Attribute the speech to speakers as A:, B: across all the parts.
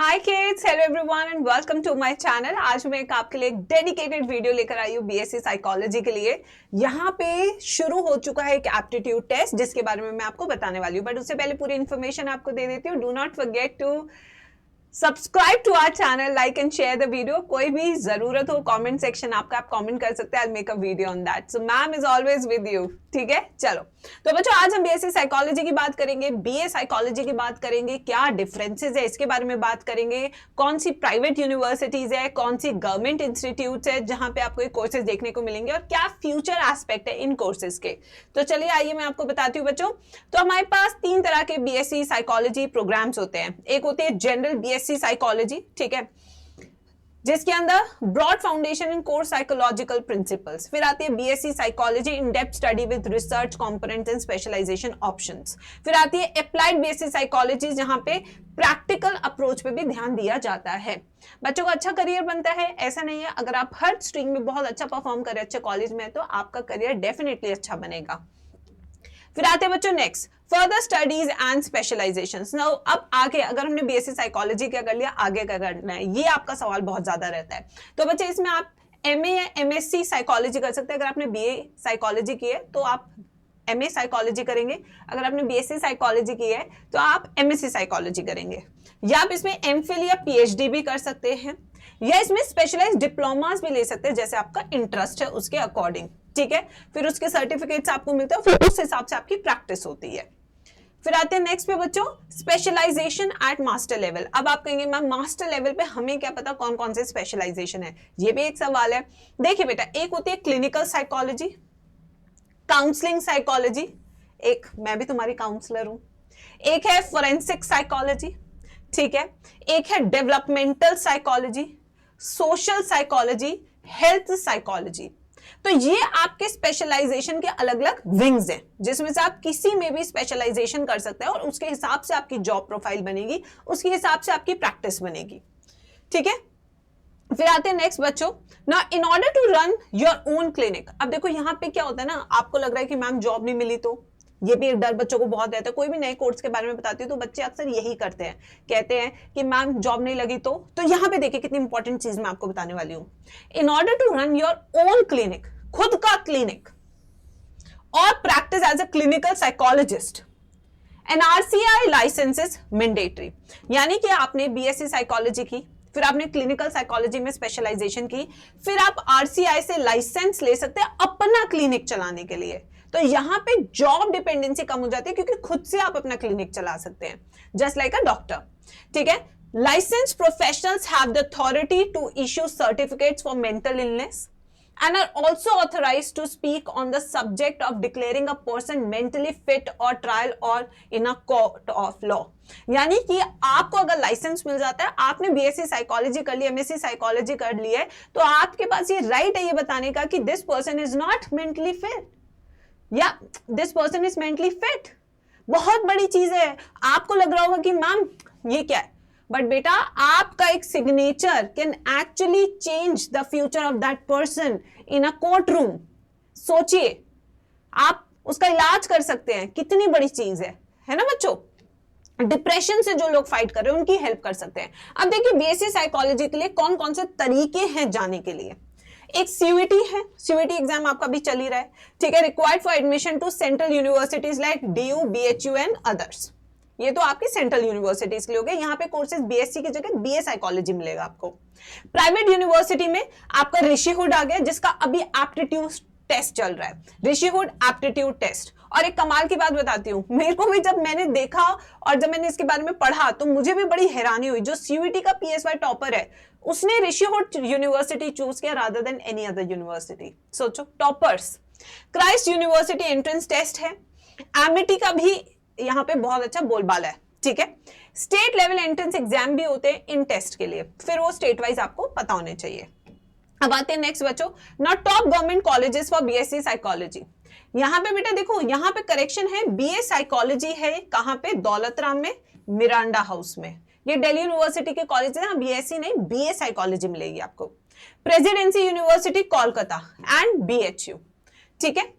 A: Hi kids, hello everyone and welcome to my channel. आज मैं आपके लिए एक डेडिकेटेड वीडियो लेकर आई हूँ बीएससी साइकोलॉजी के लिए। यहाँ पे शुरू हो चुका है एक एप्टीट्यूड टेस्ट जिसके बारे में मैं आपको बताने वाली हूँ, बट उससे पहले पूरी इन्फॉर्मेशन आपको दे देती हूँ। Do not forget to subscribe to our channel, like and share the video. कोई भी जरूरत हो कमेंट सेक्शन आपका, आप कमेंट कर सकते हैं। I make a video on that. So ma'am is always with you. ठीक है, चलो तो बच्चों आज हम बीएससी साइकोलॉजी की बात करेंगे, बीए साइकोलॉजी की बात करेंगे, क्या डिफरेंसेस है इसके बारे में बात करेंगे, कौन सी प्राइवेट यूनिवर्सिटीज है, कौन सी गवर्नमेंट इंस्टीट्यूट है जहां पे आपको ये कोर्सेज देखने को मिलेंगे और क्या फ्यूचर एस्पेक्ट है इन कोर्सेज के। तो चलिए आइए मैं आपको बताती हूँ बच्चों। तो हमारे पास तीन तरह के बीएससी साइकोलॉजी प्रोग्राम्स होते हैं। एक होती है जनरल बीएससी साइकोलॉजी, ठीक है, जिसके अंदर broad foundation in core psychological principles. फिर आती है BSc psychology in depth study with research components and specialisation options. फिर आती है अप्लाइड बीएससी साइकोलॉजी जहां पे प्रैक्टिकल अप्रोच पे भी ध्यान दिया जाता है। बच्चों का अच्छा करियर बनता है, ऐसा नहीं है। अगर आप हर स्ट्रीम में बहुत अच्छा परफॉर्म करें अच्छे कॉलेज में, तो आपका करियर डेफिनेटली अच्छा बनेगा। फिर आते हैं बच्चों next further studies and specialisations. Now अब आगे अगर हमने बीएससी साइकोलॉजी क्या कर लिया, आगे क्या करना है, ये आपका सवाल बहुत ज्यादा रहता है। तो बच्चे इसमें आप एमए या एमएससी साइकोलॉजी कर सकते हैं। अगर आपने बीए साइकोलॉजी की है तो आप एमए साइकोलॉजी करेंगे, अगर आपने बीएससी साइकोलॉजी की है तो आप एमएससी साइकोलॉजी करेंगे, या आप इसमें एमफिल या पीएचडी भी कर सकते हैं, या इसमें स्पेशलाइज्ड डिप्लोमास भी ले सकते हैं जैसे आपका इंटरेस्ट है उसके अकॉर्डिंग। ठीक है, फिर उसके सर्टिफिकेट्स आपको मिलते हैं, फिर उस हिसाब से आपकी प्रैक्टिस होती है। फिर आते हैं नेक्स्ट पे बच्चों स्पेशलाइजेशन एट मास्टर लेवल। अब आप कहेंगे मैम मास्टर लेवल पे हमें क्या पता कौन कौन से स्पेशलाइजेशन है, ये भी एक सवाल है। देखिए बेटा, एक होती है क्लिनिकल साइकोलॉजी, काउंसलिंग साइकोलॉजी, एक मैं भी तुम्हारी काउंसलर हूं, एक है फोरेंसिक साइकोलॉजी, ठीक है, एक है developmental psychology, social psychology, health psychology. तो ये आपके स्पेशलाइजेशन के अलग अलग विंग्स हैं जिसमें से आप किसी में भी स्पेशलाइजेशन कर सकते हैं और उसके हिसाब से आपकी जॉब प्रोफाइल बनेगी, उसके हिसाब से आपकी प्रैक्टिस बनेगी। ठीक है, फिर आते हैं नेक्स्ट बच्चों ना in order to run your own clinic. अब देखो यहाँ पे क्या होता है ना, आपको लग रहा है कि मैम जॉब नहीं मिली, तो ये भी एक डर बच्चों को बहुत रहता है। कोई भी नए कोर्स के बारे में बताती हूँ तो बच्चे अक्सर यही करते हैं, कहते हैं कि मैम जॉब नहीं लगी तो यहाँ पे देखिए कितनी इंपॉर्टेंट चीज मैं आपको बताने वाली हूँ। In order to run your own clinic, खुद का क्लिनिक और practice as a clinical psychologist, an RCI licence is mandatory. यानी कि आपने बीएससी साइकोलॉजी की, फिर आपने क्लिनिकल साइकोलॉजी में स्पेशलाइजेशन की, फिर आप आरसीआई से लाइसेंस ले सकते हैं अपना क्लिनिक चलाने के लिए। तो यहां पे जॉब डिपेंडेंसी कम हो जाती है क्योंकि खुद से आप अपना क्लिनिक चला सकते हैं, जस्ट लाइक अ डॉक्टर। ठीक है, licensed professionals have the authority to issue certificates for mental illness and are also authorized to speak on the subject of declaring a person mentally fit or trial or in a court of law। यानी कि आपको अगर licence मिल जाता है, आपने BSc psychology कर ली, MSc psychology कर ली है, तो आपके पास ये राइट है ये बताने का कि this person is not mentally fit या this person is mentally fit. बहुत बड़ी चीज है। आपको लग रहा होगा कि मैम ये क्या है, बट बेटा आपका एक signature can actually change the future of that person in a court room. सोचिए, आप उसका इलाज कर सकते हैं, कितनी बड़ी चीज है ना बच्चों। डिप्रेशन से जो लोग फाइट कर रहे हैं उनकी हेल्प कर सकते हैं। अब देखिए बीएससी साइकोलॉजी के लिए कौन कौन से तरीके हैं जाने के लिए। एक सीयूईटी है, सीयूईटी एग्जाम आपका भी चल ही रहा है, ठीक है, required for admission to central universities like DU, BHU and others. ये तो आपकी सेंट्रल यूनिवर्सिटीज के लिए हो गए। यहाँ पे कोर्सेज बीएससी की जगह बीए साइकोलॉजी मिलेगा आपको। प्राइवेट यूनिवर्सिटी में आपका ऋषिहुड आ गया जिसका अभी एप्टीट्यूड टेस्ट चल रहा है, ऋषिहुड एप्टीट्यूड टेस्ट। और एक कमाल की बात बताती हूँ, मेरे को भी जब मैंने देखा और जब मैंने इसके बारे में पढ़ा तो मुझे भी बड़ी हैरानी हुई। जो सीयूईटी का पीएसवाई टॉपर है उसने ऋषिहुड यूनिवर्सिटी चूज किया rather than any other university. सोचो, toppers. Christ University entrance test है, एमिटी का भी यहाँ पे बहुत अच्छा बोलबाला है। ठीक है, स्टेट लेवल एंट्रेंस एग्जाम भी होते हैं इन टेस्ट के लिए, फिर वो स्टेट वाइज आपको पता होने चाहिए। अब आते हैं नेक्स्ट बच्चों ना top government colleges for BSc psychology. यहाँ पे बेटा देखो, यहाँ पे करेक्शन है, बीए साइकोलॉजी है कहाँ पे, दौलत राम में, मिरांडा हाउस में। ये दिल्ली यूनिवर्सिटी के कॉलेज है, बीएससी नहीं बीए साइकोलॉजी मिलेगी आपको। Presidency university Kolkata and BHU. ठीक है,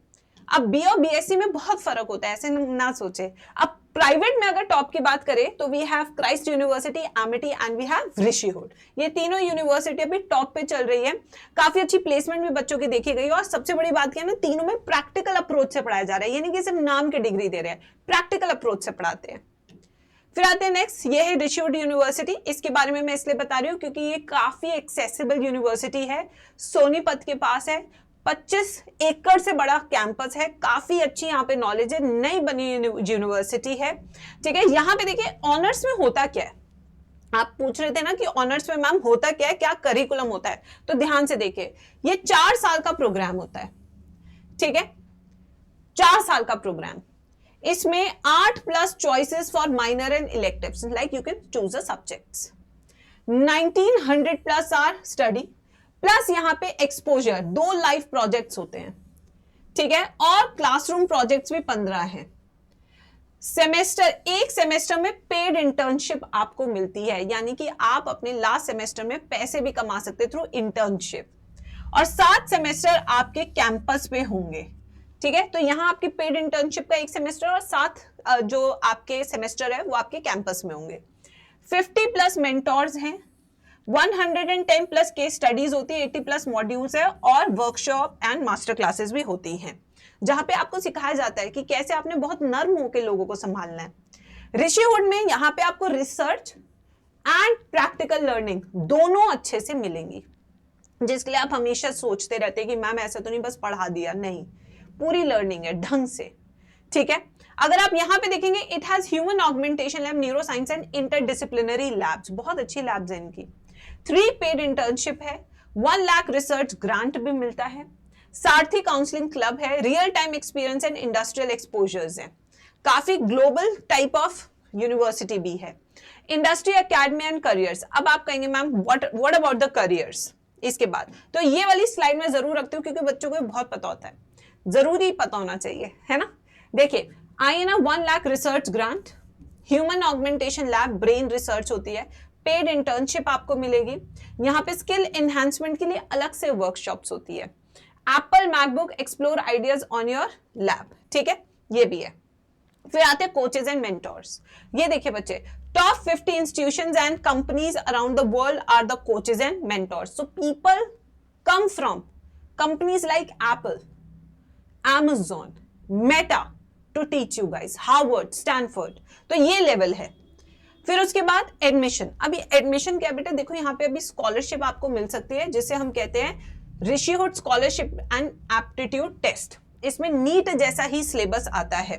A: अब बी और बीएससी में बहुत फर्क होता है, ऐसे ना सोचे। अब प्राइवेट में अगर टॉप की बात करें तो we have Christ university, Amity and we have Rishihood. ये तीनों यूनिवर्सिटी अभी टॉप पे चल रही है। काफी अच्छी प्लेसमेंट भी बच्चों की देखी गई और सबसे बड़ी बात क्या है ना, तीनों में प्रैक्टिकल अप्रोच से पढ़ाया जा रहा है, यानी कि सिर्फ नाम की डिग्री दे रहे हैं, प्रैक्टिकल अप्रोच से पढ़ाते हैं। फिर आते हैं नेक्स्ट, ये है ऋषि हुड यूनिवर्सिटी। इसके बारे में मैं इसलिए बता रही हूँ क्योंकि ये काफी एक्सेसिबल यूनिवर्सिटी है, सोनीपत के पास है, 25 एकड़ से बड़ा कैंपस है, काफी अच्छी यहाँ पे नॉलेज है, नई बनी यूनिवर्सिटी है। ठीक है, यहाँ पे देखिए ऑनर्स में होता क्या है, आप पूछ रहे थे ना कि ऑनर्स में मैम होता क्या है, क्या करिकुलम होता है, तो ध्यान से देखिए, ये 4 साल का प्रोग्राम होता है। ठीक है, 4 साल का प्रोग्राम, इसमें 8+ choices for minor and electives, like you can choose a subjects, 1900+ hour study, plus यहाँ पे एक्सपोजर, 2 लाइव प्रोजेक्ट्स होते हैं। ठीक है, और क्लासरूम प्रोजेक्ट्स भी 15 हैं। सेमेस्टर, एक सेमेस्टर में पेड इंटर्नशिप आपको मिलती है, यानी कि आप अपने लास्ट सेमेस्टर में पैसे भी कमा सकते थ्रू इंटर्नशिप, और 7 सेमेस्टर आपके कैंपस पे होंगे। ठीक है, तो यहाँ आपकी पेड इंटर्नशिप का 1 सेमेस्टर और 7 जो आपके सेमेस्टर है वो आपके कैंपस में होंगे। 50+ मेंटोर्स हैं, 110+ केस स्टडीज होती है, 80+ मॉड्यूल्स है, और वर्कशॉप एंड मास्टर क्लासेस भी होती हैं, जहां पे आपको सिखाया जाता है कि कैसे आपने बहुत नर्म होकर लोगों को संभालना है। ऋषि हुड में यहाँ पे आपको रिसर्च एंड प्रैक्टिकल लर्निंग दोनों अच्छे से मिलेंगी, जिसके लिए आप हमेशा सोचते रहते हैं कि मैम ऐसा तो नहीं बस पढ़ा दिया, नहीं, पूरी लर्निंग है ढंग से। ठीक है, अगर आप यहां पे देखेंगे, it has human augmentation lab, neuro science and interdisciplinary labs, बहुत अच्छी लैब्स हैं इनकी। 3 पेड इंटर्नशिप है, 1 लाख रिसर्च ग्रांट भी मिलता है, सारथी काउंसलिंग क्लब है, real time experience and industrial exposures है, काफी ग्लोबल टाइप ऑफ यूनिवर्सिटी भी है। इंडस्ट्री एकेडमी एंड करियर्स, अब आप कहेंगे ma'am what about the careers, इसके बाद तो ये वाली स्लाइड में जरूर रखती हूँ क्योंकि बच्चों को बहुत पता होता है, जरूरी पता होना चाहिए, है ना। देखिए आइए ना, 1 lakh research grant, human augmentation lab, brain research होती है, पेड इंटर्नशिप आपको मिलेगी, यहाँ पे स्किल एनहांसमेंट के लिए अलग से वर्कशॉप्स होती है, Apple MacBook, explore ideas on your lab. ठीक है, ये भी है। फिर आते हैं कोचेज एंड मेंटोर्स, ये देखिए बच्चे, top 50 institutions and companies around the world are the coaches and mentors, so people come from companies like Apple, Amazon, Meta to teach you guys, Harvard, Stanford, तो ये लेवल है। फिर उसके बाद admission, अभी एडमिशन क्या बेटा, देखो यहाँ पे अभी स्कॉलरशिप आपको मिल सकती है, जिसे हम कहते हैं Rishihood scholarship and aptitude test. इसमें नीट जैसा ही सिलेबस आता है।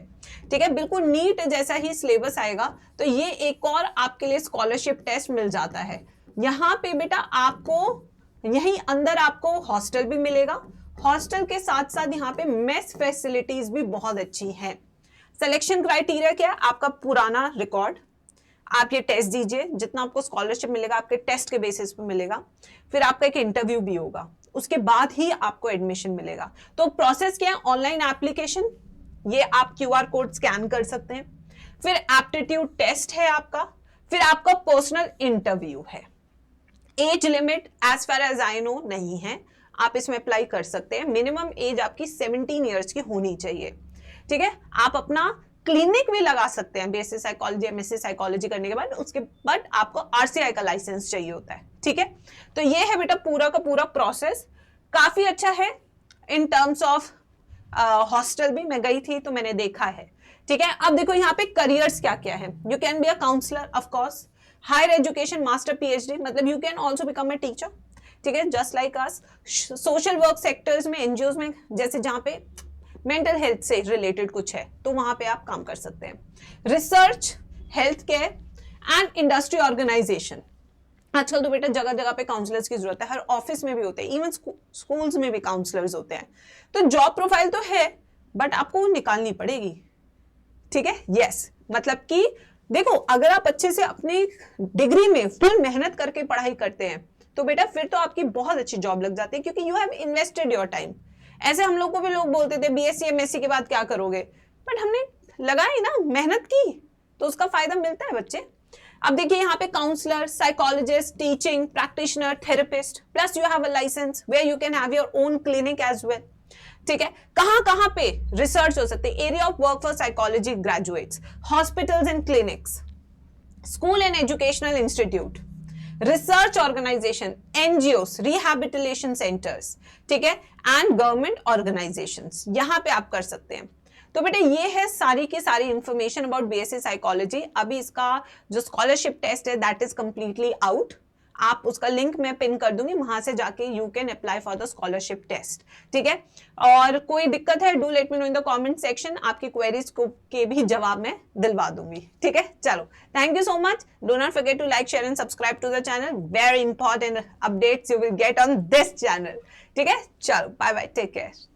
A: ठीक है, बिल्कुल नीट जैसा ही सिलेबस आएगा, तो ये एक और आपके लिए स्कॉलरशिप टेस्ट मिल जाता है। यहाँ पे बेटा आपको यहीं अंदर आपको हॉस्टल भी मिलेगा, हॉस्टल के साथ साथ यहाँ पे मेस फैसिलिटीज भी बहुत अच्छी हैं। सिलेक्शन क्राइटेरिया क्या है, आपका पुराना रिकॉर्ड, आप ये टेस्ट दीजिए, जितना आपको स्कॉलरशिप मिलेगा आपके टेस्ट के बेसिस पे मिलेगा, फिर आपका एक इंटरव्यू भी होगा, उसके बाद ही आपको एडमिशन मिलेगा। तो प्रोसेस क्या है, ऑनलाइन एप्लीकेशन, ये आप QR कोड स्कैन कर सकते हैं, फिर एप्टीट्यूड टेस्ट है आपका, फिर आपका पर्सनल इंटरव्यू है। Age limit as far as I know नहीं है, आप इसमें अप्लाई कर सकते हैं, मिनिमम एज आपकी 17 ईयर्स की होनी चाहिए। ठीक है, आप अपना क्लिनिक भी लगा सकते हैं बीएससी साइकोलॉजी, एमएससी साइकोलॉजी करने के बाद, उसके बाद आपको RCI का लाइसेंस चाहिए होता है। ठीक है, तो ये है बेटा पूरा का पूरा प्रोसेस, काफी अच्छा है। इन टर्म्स ऑफ हॉस्टल भी मैं गई थी तो मैंने देखा है। ठीक है, अब देखो यहाँ पे करियर्स क्या क्या है, you can be a counsellor of course, higher education master PhD, मतलब you can also become a teacher. ठीक है, just like us. Social work sectors में, एनजीओ में, जैसे जहां पे मेंटल हेल्थ से रिलेटेड कुछ है तो वहां पे आप काम कर सकते हैं। Research, health care and industry organisation, आजकल तो बेटा जगह जगह पे काउंसलर्स की जरूरत है, हर ऑफिस में भी होते हैं, इवन स्कूल्स में भी काउंसलर्स होते हैं। तो जॉब प्रोफाइल तो है बट आपको वो निकालनी पड़ेगी। ठीक है, यस, मतलब कि देखो अगर आप अच्छे से अपनी डिग्री में फुल मेहनत करके पढ़ाई करते हैं तो बेटा फिर तो आपकी बहुत अच्छी जॉब लग जाती है, क्योंकि you have invested your time. ऐसे हम लोग को भी लोग बोलते थे BSc MSc के बाद क्या करोगे, बट हमने लगाई ना, मेहनत की, तो उसका फायदा मिलता है बच्चे। अब देखिए यहाँ पे counsellor, psychologist, teaching practitioner, therapist, plus you have a licence where you can have your own clinic as well. ठीक है, कहां कहां पे रिसर्च हो सकते हैं? Area of work for psychology graduates, hospitals and clinics, school and educational institute, research organisation, NGOs, rehabilitation centres, ठीक है, एंड गवर्नमेंट ऑर्गेनाइजेशंस, यहां पे आप कर सकते हैं। तो बेटा ये है सारी की सारी इंफॉर्मेशन अबाउट बीएससी साइकोलॉजी। अभी इसका जो स्कॉलरशिप टेस्ट है दैट इज कंप्लीटली आउट, आप उसका लिंक मैं पिन कर दूंगी, वहां से जाके you can apply for the scholarship test, ठीक है। और कोई दिक्कत है do let me know in the comment section, आपकी क्वेरीज को के भी जवाब मैं दिलवा दूंगी, ठीक है। चलो, thank you so much, do not forget to like share and subscribe to the channel, very important updates you will get on this channel, ठीक है। चलो, बाय बाय, टेक केयर।